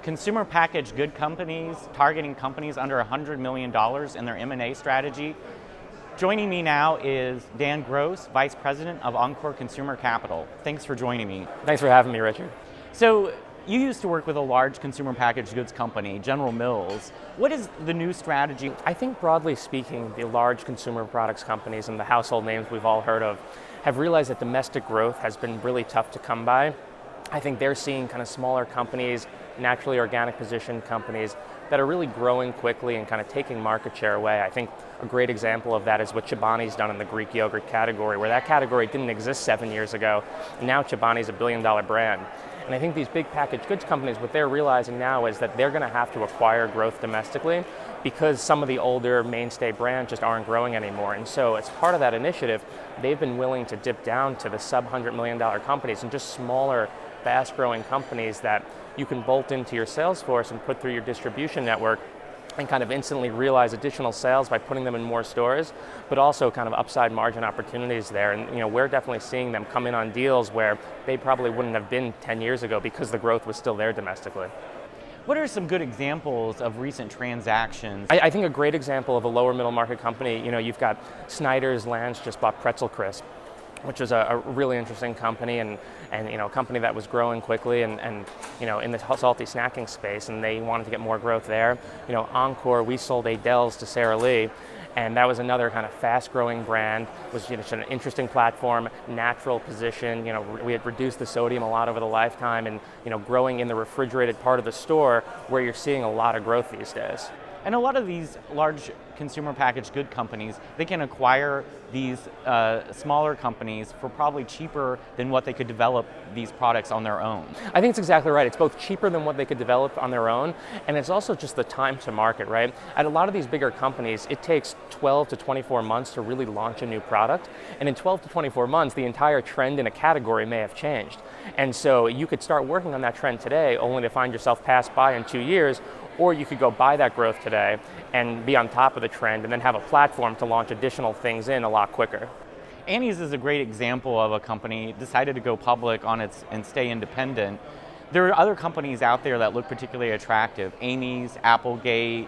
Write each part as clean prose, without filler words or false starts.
consumer packaged good companies, targeting companies under $100 million in their M&A strategy. Joining me now is Dan Gross, Vice President of Encore Consumer Capital. Thanks for joining me. Thanks for having me, Richard. So, you used to work with a large consumer packaged goods company, General Mills. What is the new strategy? I think broadly speaking, the large consumer products companies and the household names we've all heard of have realized that domestic growth has been really tough to come by. I think they're seeing kind of smaller companies, naturally organic positioned companies that are really growing quickly and kind of taking market share away. I think a great example of that is what Chobani's done in the Greek yogurt category, where that category didn't exist 7 years ago, and now Chobani's a $1 billion brand. And I think these big packaged goods companies, what they're realizing now is that they're going to have to acquire growth domestically because some of the older mainstay brands just aren't growing anymore. And so as part of that initiative, they've been willing to dip down to the sub-$100 million companies and just smaller, fast-growing companies that you can bolt into your sales force and put through your distribution network and kind of instantly realize additional sales by putting them in more stores, but also kind of upside margin opportunities there. And we're definitely seeing them come in on deals where they probably wouldn't have been 10 years ago because the growth was still there domestically. What are some good examples of recent transactions? I think a great example of a lower middle market company, you've got Snyder's Lance just bought Pretzel Crisp, which is a really interesting company and a company that was growing quickly and in the salty snacking space, and they wanted to get more growth there. Encore, we sold Adele's to Sara Lee, and that was another kind of fast-growing brand. Was just an interesting platform, natural position. We had reduced the sodium a lot over the lifetime, and growing in the refrigerated part of the store where you're seeing a lot of growth these days. And a lot of these large consumer packaged good companies, they can acquire these smaller companies for probably cheaper than what they could develop these products on their own. I think it's exactly right. It's both cheaper than what they could develop on their own, and it's also just the time to market, right? At a lot of these bigger companies, it takes 12 to 24 months to really launch a new product, and in 12 to 24 months, the entire trend in a category may have changed. And so you could start working on that trend today, only to find yourself passed by in 2 years, or you could go buy that growth today and be on top of the trend and then have a platform to launch additional things in a lot quicker. Annie's is a great example of a company decided to go public on its and stay independent. There are other companies out there that look particularly attractive. Amy's, Applegate.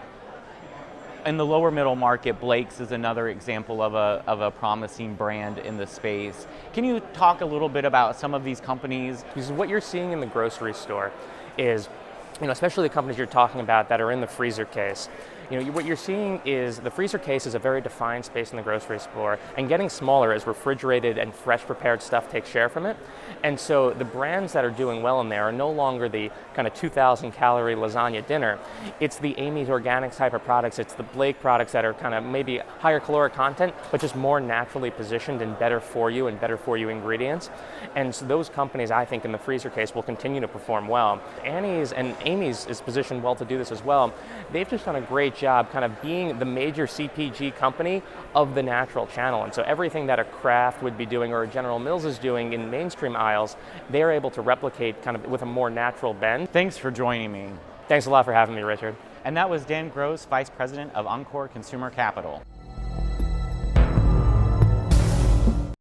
In the lower middle market, Blake's is another example of a promising brand in the space. Can you talk a little bit about some of these companies? Because what you're seeing in the grocery store is, especially the companies you're talking about that are in the freezer case, what you're seeing is the freezer case is a very defined space in the grocery store, and getting smaller as refrigerated and fresh prepared stuff takes share from it. And so the brands that are doing well in there are no longer the kind of 2,000 calorie lasagna dinner. It's the Amy's Organics type of products. It's the Blake products that are kind of maybe higher caloric content, but just more naturally positioned and better for you ingredients. And so those companies, I think, in the freezer case will continue to perform well. Annie's and Amy's is positioned well to do this as well. They've just done a great job kind of being the major CPG company of the natural channel. And so everything that a Kraft would be doing or a General Mills is doing in mainstream aisles, they're able to replicate kind of with a more natural bend. Thanks for joining me. Thanks a lot for having me, Richard. And that was Dan Gross, Vice President of Encore Consumer Capital.